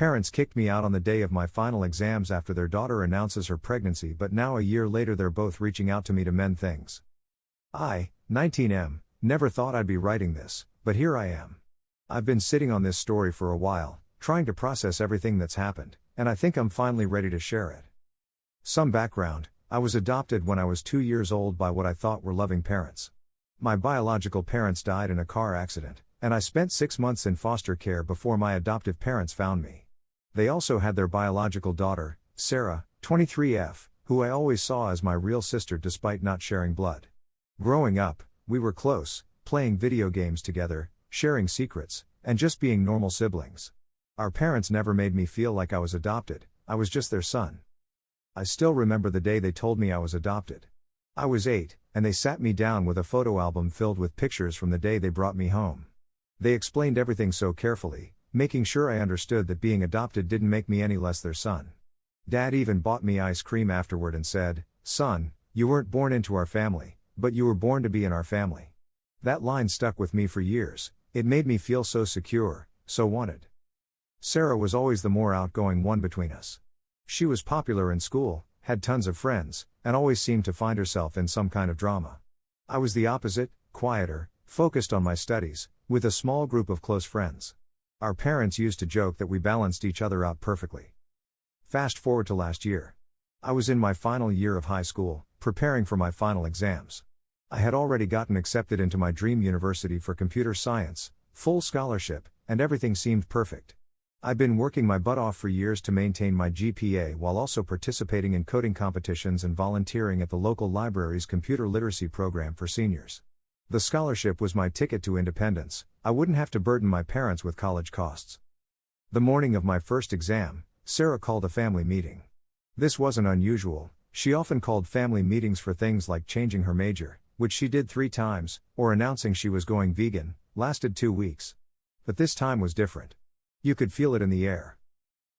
Parents kicked me out on the day of my final exams after their daughter announces her pregnancy, but now a year later they're both reaching out to me to mend things. I, 19M, never thought I'd be writing this, but here I am. I've been sitting on this story for a while, trying to process everything that's happened, and I think I'm finally ready to share it. Some background: I was adopted when I was 2 years old by what I thought were loving parents. My biological parents died in a car accident, and I spent 6 months in foster care before my adoptive parents found me. They also had their biological daughter, Sarah, 23F, who I always saw as my real sister despite not sharing blood. Growing up, we were close, playing video games together, sharing secrets, and just being normal siblings. Our parents never made me feel like I was adopted, I was just their son. I still remember the day they told me I was adopted. I was 8, and they sat me down with a photo album filled with pictures from the day they brought me home. They explained everything so carefully, making sure I understood that being adopted didn't make me any less their son. Dad even bought me ice cream afterward and said, "Son, you weren't born into our family, but you were born to be in our family." That line stuck with me for years. It made me feel so secure, so wanted. Sarah was always the more outgoing one between us. She was popular in school, had tons of friends, and always seemed to find herself in some kind of drama. I was the opposite, quieter, focused on my studies, with a small group of close friends. Our parents used to joke that we balanced each other out perfectly. Fast forward to last year. I was in my final year of high school, preparing for my final exams. I had already gotten accepted into my dream university for computer science, full scholarship, and everything seemed perfect. I'd been working my butt off for years to maintain my GPA while also participating in coding competitions and volunteering at the local library's computer literacy program for seniors. The scholarship was my ticket to independence. I wouldn't have to burden my parents with college costs. The morning of my first exam, Sarah called a family meeting. This wasn't unusual. She often called family meetings for things like changing her major, which she did 3 times, or announcing she was going vegan, lasted 2 weeks. But this time was different. You could feel it in the air.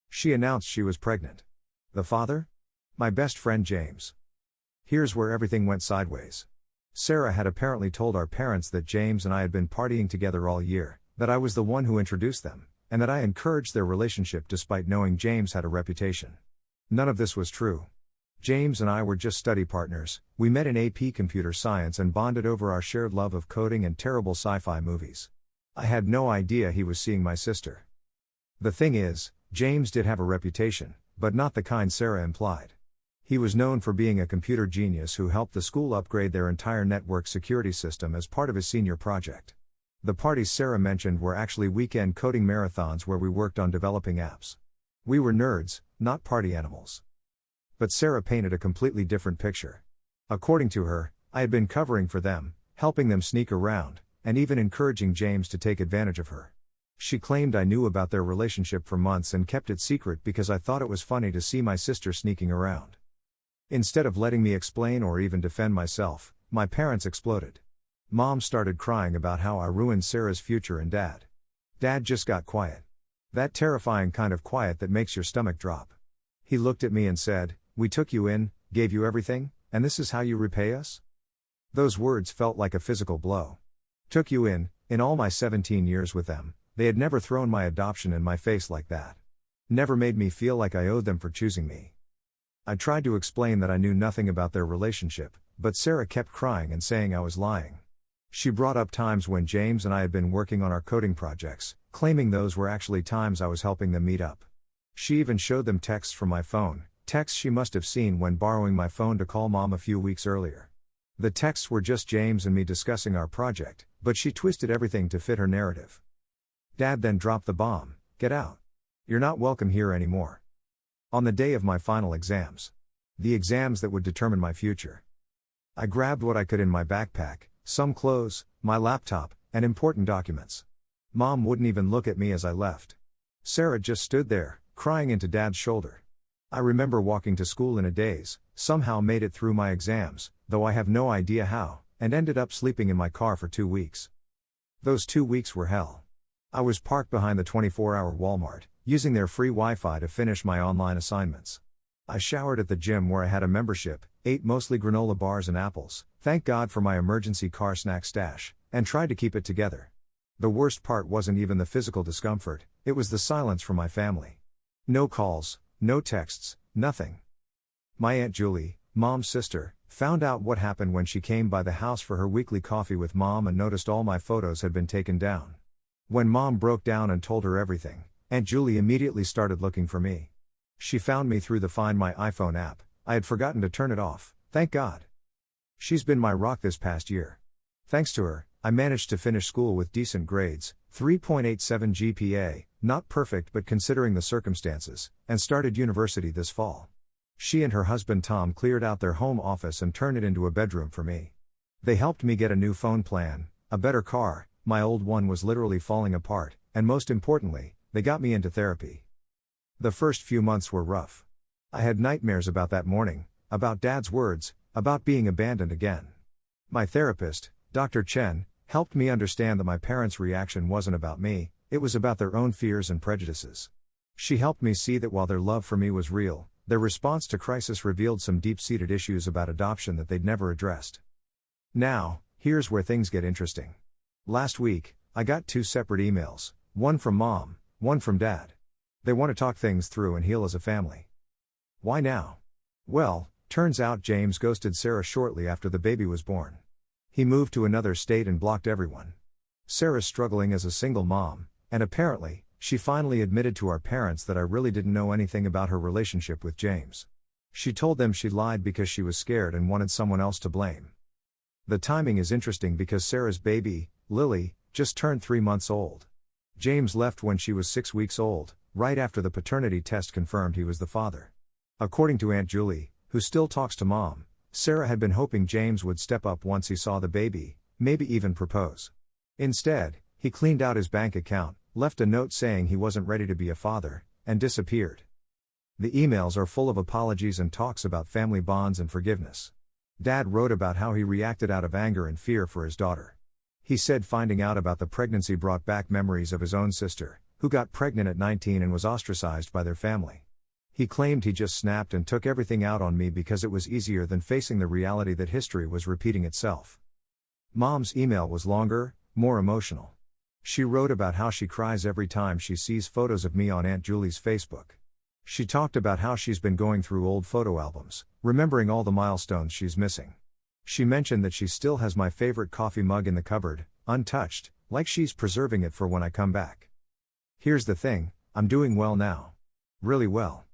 She announced she was pregnant. The father? My best friend James. Here's where everything went sideways. Sarah had apparently told our parents that James and I had been partying together all year, that I was the one who introduced them, and that I encouraged their relationship despite knowing James had a reputation. None of this was true. James and I were just study partners. We met in AP Computer Science and bonded over our shared love of coding and terrible sci-fi movies. I had no idea he was seeing my sister. The thing is, James did have a reputation, but not the kind Sarah implied. He was known for being a computer genius who helped the school upgrade their entire network security system as part of his senior project. The parties Sarah mentioned were actually weekend coding marathons where we worked on developing apps. We were nerds, not party animals. But Sarah painted a completely different picture. According to her, I had been covering for them, helping them sneak around, and even encouraging James to take advantage of her. She claimed I knew about their relationship for months and kept it secret because I thought it was funny to see my sister sneaking around. Instead of letting me explain or even defend myself, my parents exploded. Mom started crying about how I ruined Sarah's future, and Dad just got quiet. That terrifying kind of quiet that makes your stomach drop. He looked at me and said, "We took you in, gave you everything, and this is how you repay us?" Those words felt like a physical blow. Took you in all my 17 years with them, they had never thrown my adoption in my face like that. Never made me feel like I owed them for choosing me. I tried to explain that I knew nothing about their relationship, but Sarah kept crying and saying I was lying. She brought up times when James and I had been working on our coding projects, claiming those were actually times I was helping them meet up. She even showed them texts from my phone, texts she must have seen when borrowing my phone to call Mom a few weeks earlier. The texts were just James and me discussing our project, but she twisted everything to fit her narrative. Dad then dropped the bomb, "Get out. You're not welcome here anymore." On the day of my final exams. The exams that would determine my future. I grabbed what I could in my backpack, some clothes, my laptop, and important documents. Mom wouldn't even look at me as I left. Sarah just stood there, crying into Dad's shoulder. I remember walking to school in a daze, somehow made it through my exams, though I have no idea how, and ended up sleeping in my car for 2 weeks. Those 2 weeks were hell. I was parked behind the 24-hour Walmart, using their free Wi-Fi to finish my online assignments. I showered at the gym where I had a membership, ate mostly granola bars and apples, thank God for my emergency car snack stash, and tried to keep it together. The worst part wasn't even the physical discomfort, it was the silence from my family. No calls, no texts, nothing. My Aunt Julie, Mom's sister, found out what happened when she came by the house for her weekly coffee with Mom and noticed all my photos had been taken down. When Mom broke down and told her everything, Aunt Julie immediately started looking for me. She found me through the Find My iPhone app. I had forgotten to turn it off, thank God. She's been my rock this past year. Thanks to her, I managed to finish school with decent grades, 3.87 GPA, not perfect but considering the circumstances, and started university this fall. She and her husband Tom cleared out their home office and turned it into a bedroom for me. They helped me get a new phone plan, a better car, my old one was literally falling apart, and most importantly, they got me into therapy. The first few months were rough. I had nightmares about that morning, about Dad's words, about being abandoned again. My therapist, Dr. Chen, helped me understand that my parents' reaction wasn't about me, it was about their own fears and prejudices. She helped me see that while their love for me was real, their response to crisis revealed some deep-seated issues about adoption that they'd never addressed. Now, here's where things get interesting. Last week, I got 2 separate emails, one from Mom, one from Dad. They want to talk things through and heal as a family. Why now? Well, turns out James ghosted Sarah shortly after the baby was born. He moved to another state and blocked everyone. Sarah's struggling as a single mom, and apparently, she finally admitted to our parents that I really didn't know anything about her relationship with James. She told them she lied because she was scared and wanted someone else to blame. The timing is interesting because Sarah's baby, Lily, just turned 3 months old. James left when she was 6 weeks old, right after the paternity test confirmed he was the father. According to Aunt Julie, who still talks to Mom, Sarah had been hoping James would step up once he saw the baby, maybe even propose. Instead, he cleaned out his bank account, left a note saying he wasn't ready to be a father, and disappeared. The emails are full of apologies and talks about family bonds and forgiveness. Dad wrote about how he reacted out of anger and fear for his daughter. He said finding out about the pregnancy brought back memories of his own sister, who got pregnant at 19 and was ostracized by their family. He claimed he just snapped and took everything out on me because it was easier than facing the reality that history was repeating itself. Mom's email was longer, more emotional. She wrote about how she cries every time she sees photos of me on Aunt Julie's Facebook. She talked about how she's been going through old photo albums, remembering all the milestones she's missing. She mentioned that she still has my favorite coffee mug in the cupboard, untouched, like she's preserving it for when I come back. Here's the thing, I'm doing well now. Really well.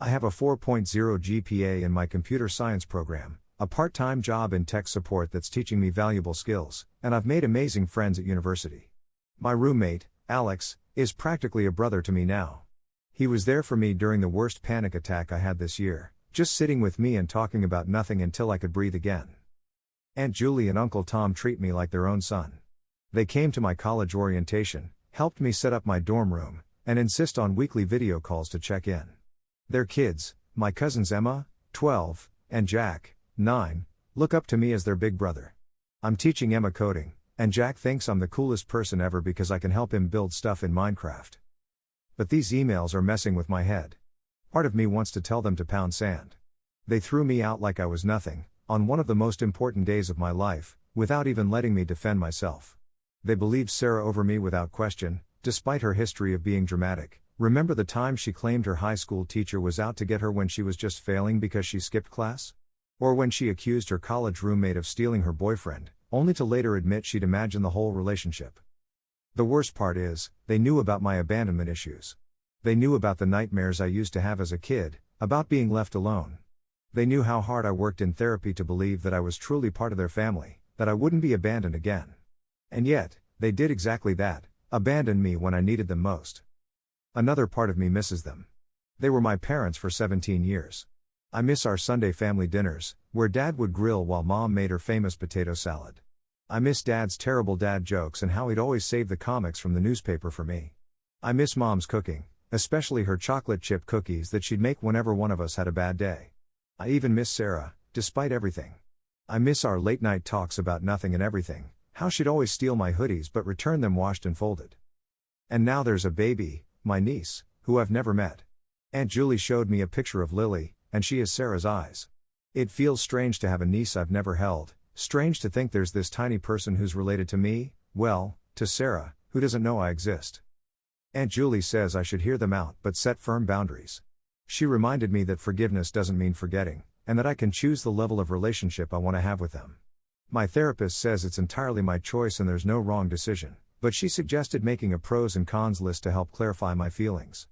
I have a 4.0 GPA in my computer science program, a part-time job in tech support that's teaching me valuable skills, and I've made amazing friends at university. My roommate, Alex, is practically a brother to me now. He was there for me during the worst panic attack I had this year, just sitting with me and talking about nothing until I could breathe again. Aunt Julie and Uncle Tom treat me like their own son. They came to my college orientation, helped me set up my dorm room, and insist on weekly video calls to check in. Their kids, my cousins Emma, 12, and Jack, 9, look up to me as their big brother. I'm teaching Emma coding, and Jack thinks I'm the coolest person ever because I can help him build stuff in Minecraft. But these emails are messing with my head. Part of me wants to tell them to pound sand. They threw me out like I was nothing, on one of the most important days of my life, without even letting me defend myself. They believed Sarah over me without question, despite her history of being dramatic. Remember the time she claimed her high school teacher was out to get her when she was just failing because she skipped class? Or when she accused her college roommate of stealing her boyfriend, only to later admit she'd imagined the whole relationship. The worst part is, they knew about my abandonment issues. They knew about the nightmares I used to have as a kid, about being left alone. They knew how hard I worked in therapy to believe that I was truly part of their family, that I wouldn't be abandoned again. And yet, they did exactly that, abandon me when I needed them most. Another part of me misses them. They were my parents for 17 years. I miss our Sunday family dinners, where Dad would grill while Mom made her famous potato salad. I miss Dad's terrible dad jokes and how he'd always save the comics from the newspaper for me. I miss Mom's cooking, especially her chocolate chip cookies that she'd make whenever one of us had a bad day. I even miss Sarah, despite everything. I miss our late night talks about nothing and everything, how she'd always steal my hoodies but return them washed and folded. And now there's a baby, my niece, who I've never met. Aunt Julie showed me a picture of Lily, and she is Sarah's eyes. It feels strange to have a niece I've never held, strange to think there's this tiny person who's related to me, well, to Sarah, who doesn't know I exist. Aunt Julie says I should hear them out but set firm boundaries. She reminded me that forgiveness doesn't mean forgetting, and that I can choose the level of relationship I want to have with them. My therapist says it's entirely my choice and there's no wrong decision, but she suggested making a pros and cons list to help clarify my feelings.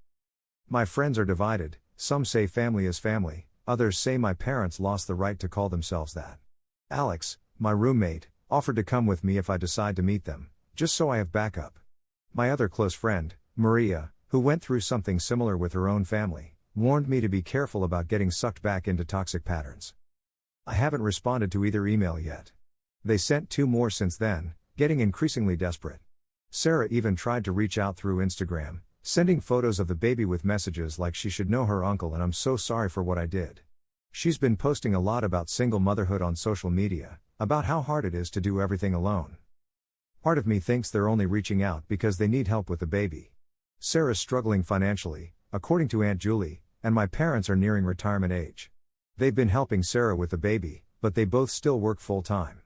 My friends are divided, some say family is family, others say my parents lost the right to call themselves that. Alex, my roommate, offered to come with me if I decide to meet them, just so I have backup. My other close friend, Maria, who went through something similar with her own family, warned me to be careful about getting sucked back into toxic patterns. I haven't responded to either email yet. They sent 2 more since then, getting increasingly desperate. Sarah even tried to reach out through Instagram, sending photos of the baby with messages like she should know her uncle and I'm so sorry for what I did. She's been posting a lot about single motherhood on social media, about how hard it is to do everything alone. Part of me thinks they're only reaching out because they need help with the baby. Sarah's struggling financially, according to Aunt Julie, and my parents are nearing retirement age. They've been helping Sarah with the baby, but they both still work full-time.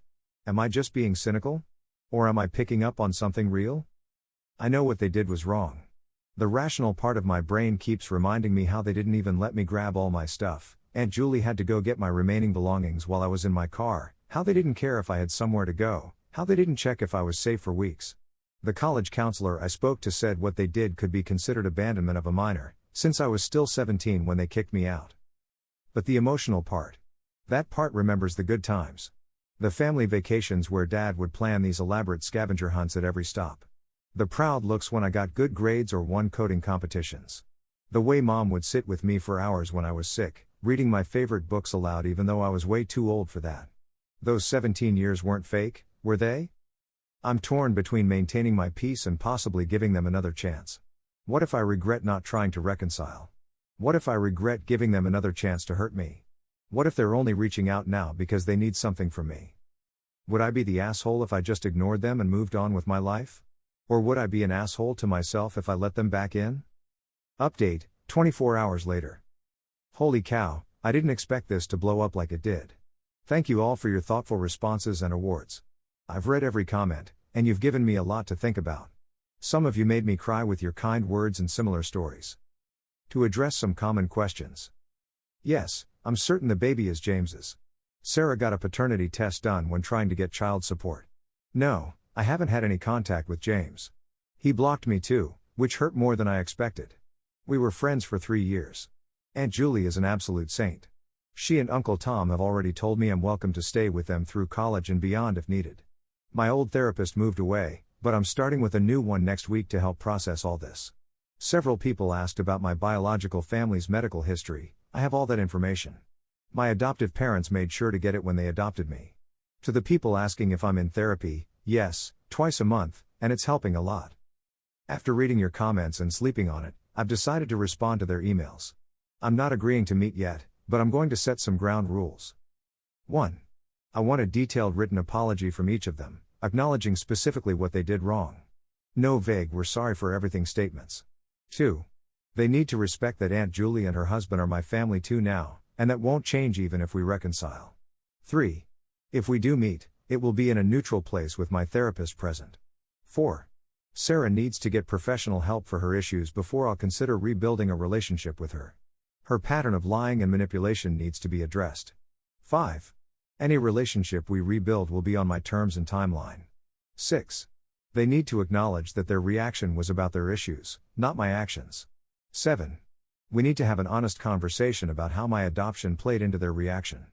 Am I just being cynical? Or am I picking up on something real? I know what they did was wrong. The rational part of my brain keeps reminding me how they didn't even let me grab all my stuff. Aunt Julie had to go get my remaining belongings while I was in my car, how they didn't care if I had somewhere to go, how they didn't check if I was safe for weeks. The college counselor I spoke to said what they did could be considered abandonment of a minor, since I was still 17 when they kicked me out. But the emotional part. That part remembers the good times. The family vacations where Dad would plan these elaborate scavenger hunts at every stop. The proud looks when I got good grades or won coding competitions. The way Mom would sit with me for hours when I was sick, reading my favorite books aloud even though I was way too old for that. Those 17 years weren't fake, were they? I'm torn between maintaining my peace and possibly giving them another chance. What if I regret not trying to reconcile? What if I regret giving them another chance to hurt me? What if they're only reaching out now because they need something from me? Would I be the asshole if I just ignored them and moved on with my life? Or would I be an asshole to myself if I let them back in? Update, 24 hours later. Holy cow, I didn't expect this to blow up like it did. Thank you all for your thoughtful responses and awards. I've read every comment, and you've given me a lot to think about. Some of you made me cry with your kind words and similar stories. To address some common questions. Yes, I'm certain the baby is James's. Sarah got a paternity test done when trying to get child support. No, I haven't had any contact with James. He blocked me too, which hurt more than I expected. We were friends for 3 years. Aunt Julie is an absolute saint. She and Uncle Tom have already told me I'm welcome to stay with them through college and beyond if needed. My old therapist moved away, but I'm starting with a new one next week to help process all this. Several people asked about my biological family's medical history. I have all that information. My adoptive parents made sure to get it when they adopted me. To the people asking if I'm in therapy, yes, twice a month, and it's helping a lot. After reading your comments and sleeping on it, I've decided to respond to their emails. I'm not agreeing to meet yet, but I'm going to set some ground rules. 1. I want a detailed written apology from each of them, acknowledging specifically what they did wrong. No vague "we're sorry for everything" statements. 2. They need to respect that Aunt Julie and her husband are my family too now, and that won't change even if we reconcile. 3. If we do meet, it will be in a neutral place with my therapist present. 4. Sarah needs to get professional help for her issues before I'll consider rebuilding a relationship with her. Her pattern of lying and manipulation needs to be addressed. 5. Any relationship we rebuild will be on my terms and timeline. 6. They need to acknowledge that their reaction was about their issues, not my actions. 7. We need to have an honest conversation about how my adoption played into their reaction.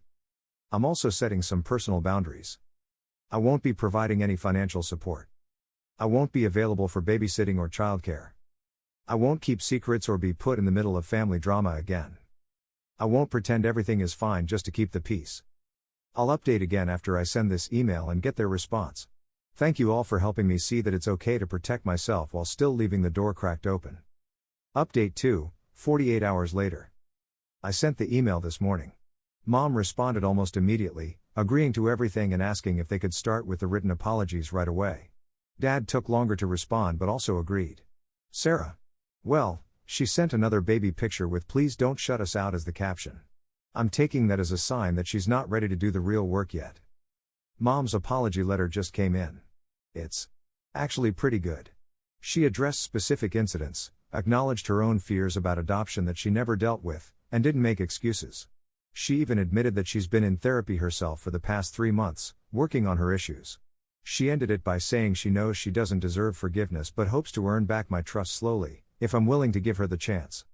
I'm also setting some personal boundaries. I won't be providing any financial support. I won't be available for babysitting or childcare. I won't keep secrets or be put in the middle of family drama again. I won't pretend everything is fine just to keep the peace. I'll update again after I send this email and get their response. Thank you all for helping me see that it's okay to protect myself while still leaving the door cracked open. Update 2, 48 hours later. I sent the email this morning. Mom responded almost immediately, agreeing to everything and asking if they could start with the written apologies right away. Dad took longer to respond but also agreed. Sarah. Well, she sent another baby picture with "please don't shut us out" as the caption. I'm taking that as a sign that she's not ready to do the real work yet. Mom's apology letter just came in. It's actually pretty good. She addressed specific incidents, acknowledged her own fears about adoption that she never dealt with, and didn't make excuses. She even admitted that she's been in therapy herself for the past 3 months, working on her issues. She ended it by saying she knows she doesn't deserve forgiveness but hopes to earn back my trust slowly, if I'm willing to give her the chance.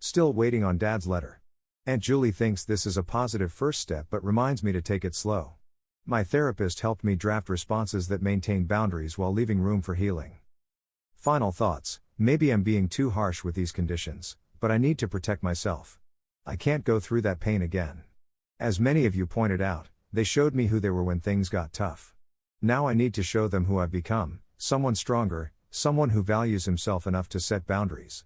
Still waiting on Dad's letter. Aunt Julie thinks this is a positive first step but reminds me to take it slow. My therapist helped me draft responses that maintain boundaries while leaving room for healing. Final thoughts: maybe I'm being too harsh with these conditions, but I need to protect myself. I can't go through that pain again. As many of you pointed out, they showed me who they were when things got tough. Now I need to show them who I've become, someone stronger, someone who values himself enough to set boundaries.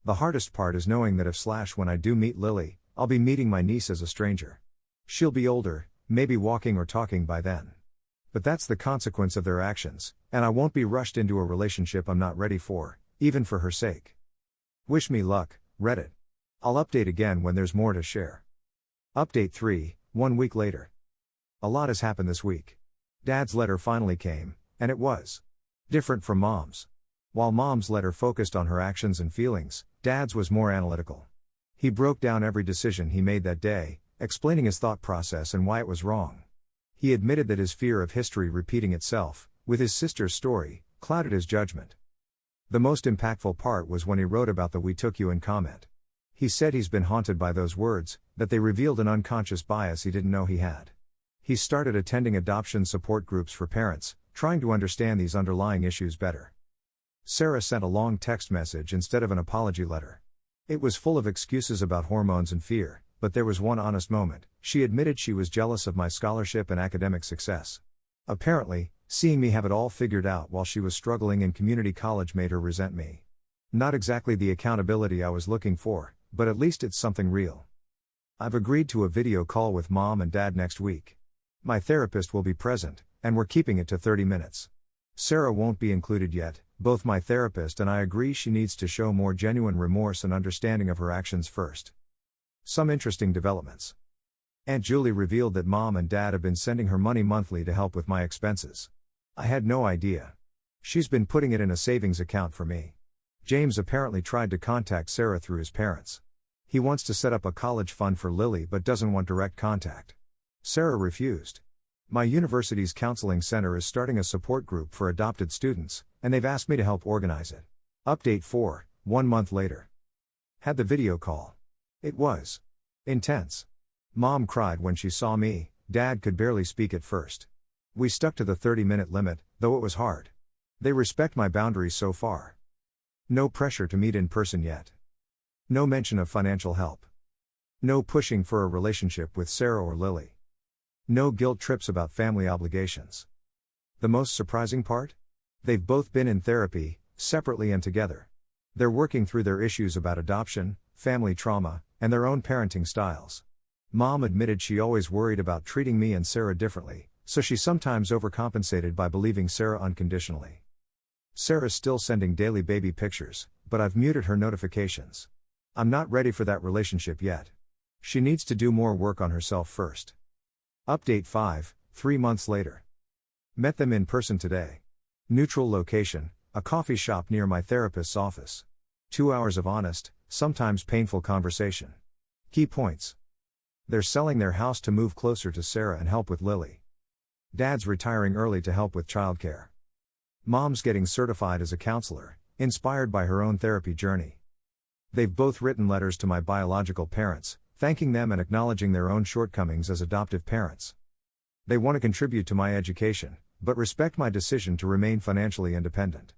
The hardest part is knowing that when I do meet Lily, I'll be meeting my niece as a stranger. She'll be older, maybe walking or talking by then. But that's the consequence of their actions, and I won't be rushed into a relationship I'm not ready for, even for her sake. Wish me luck, Reddit. I'll update again when there's more to share. Update 3, 1 week later. A lot has happened this week. Dad's letter finally came, and it was different from Mom's. While Mom's letter focused on her actions and feelings, Dad's was more analytical. He broke down every decision he made that day, explaining his thought process and why it was wrong. He admitted that his fear of history repeating itself, with his sister's story, clouded his judgment. The most impactful part was when he wrote about the "we took you" in comment. He said he's been haunted by those words, that they revealed an unconscious bias he didn't know he had. He started attending adoption support groups for parents, trying to understand these underlying issues better. Sarah sent a long text message instead of an apology letter. It was full of excuses about hormones and fear, but there was one honest moment. She admitted she was jealous of my scholarship and academic success. Apparently, seeing me have it all figured out while she was struggling in community college made her resent me. Not exactly the accountability I was looking for, but at least it's something real. I've agreed to a video call with Mom and Dad next week. My therapist will be present, and we're keeping it to 30 minutes. Sarah won't be included yet. Both my therapist and I agree she needs to show more genuine remorse and understanding of her actions first. Some interesting developments. Aunt Julie revealed that Mom and Dad have been sending her money monthly to help with my expenses. I had no idea. She's been putting it in a savings account for me. James apparently tried to contact Sarah through his parents. He wants to set up a college fund for Lily but doesn't want direct contact. Sarah refused. My university's counseling center is starting a support group for adopted students, and they've asked me to help organize it. Update 4, 1 month later. Had the video call. It was intense. Mom cried when she saw me, Dad could barely speak at first. We stuck to the 30-minute limit, though it was hard. They respect my boundaries so far. No pressure to meet in person yet. No mention of financial help. No pushing for a relationship with Sarah or Lily. No guilt trips about family obligations. The most surprising part? They've both been in therapy, separately and together. They're working through their issues about adoption, family trauma, and their own parenting styles. Mom admitted she always worried about treating me and Sarah differently, so she sometimes overcompensated by believing Sarah unconditionally. Sarah's still sending daily baby pictures, but I've muted her notifications. I'm not ready for that relationship yet. She needs to do more work on herself first. Update 5, 3 months later. Met them in person today. Neutral location, a coffee shop near my therapist's office. 2 hours of honest, sometimes painful conversation. Key points. They're selling their house to move closer to Sarah and help with Lily. Dad's retiring early to help with childcare. Mom's getting certified as a counselor, inspired by her own therapy journey. They've both written letters to my biological parents, thanking them and acknowledging their own shortcomings as adoptive parents. They want to contribute to my education, but respect my decision to remain financially independent.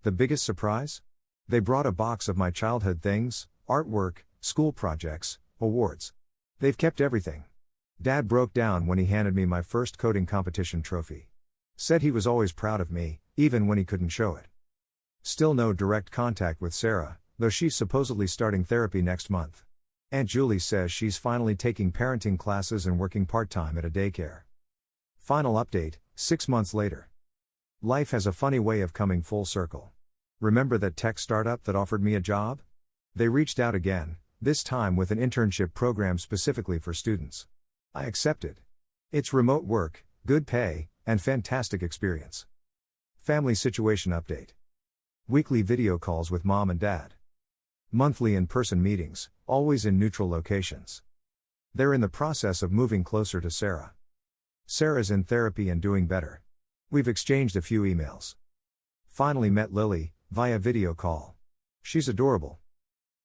The biggest surprise? They brought a box of my childhood things, artwork, school projects, awards. They've kept everything. Dad broke down when he handed me my first coding competition trophy. Said he was always proud of me, even when he couldn't show it. Still no direct contact with Sarah, though she's supposedly starting therapy next month. Aunt Julie says she's finally taking parenting classes and working part-time at a daycare. Final update, 6 months later. Life has a funny way of coming full circle. Remember that tech startup that offered me a job? They reached out again, this time with an internship program specifically for students. I accepted. It's remote work, good pay, and fantastic experience. Family situation update. Weekly video calls with mom and dad. Monthly in-person meetings, always in neutral locations. They're in the process of moving closer to Sarah. Sarah's in therapy and doing better. We've exchanged a few emails. Finally met Lily, via video call. She's adorable.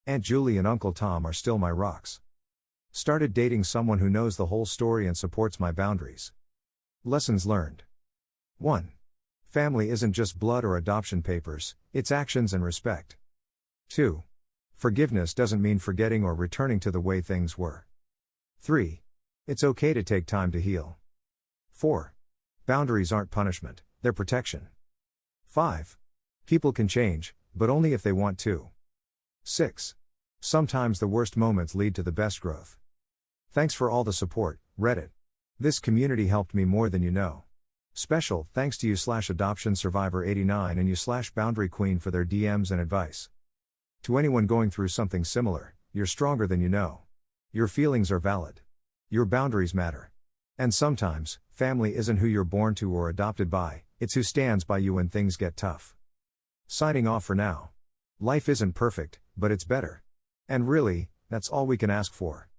Aunt Julie and Uncle Tom are still my rocks. Started dating someone who knows the whole story and supports my boundaries. Lessons learned. 1. Family isn't just blood or adoption papers, it's actions and respect. 2. Forgiveness doesn't mean forgetting or returning to the way things were. 3. It's okay to take time to heal. 4. Boundaries aren't punishment, they're protection. 5. People can change, but only if they want to. 6. Sometimes the worst moments lead to the best growth. Thanks for all the support, Reddit. This community helped me more than you know. Special thanks to you /AdoptionSurvivor89 and you /BoundaryQueen for their DMs and advice. To anyone going through something similar, you're stronger than you know. Your feelings are valid. Your boundaries matter. And sometimes, family isn't who you're born to or adopted by, it's who stands by you when things get tough. Signing off for now. Life isn't perfect, but it's better. And really, that's all we can ask for.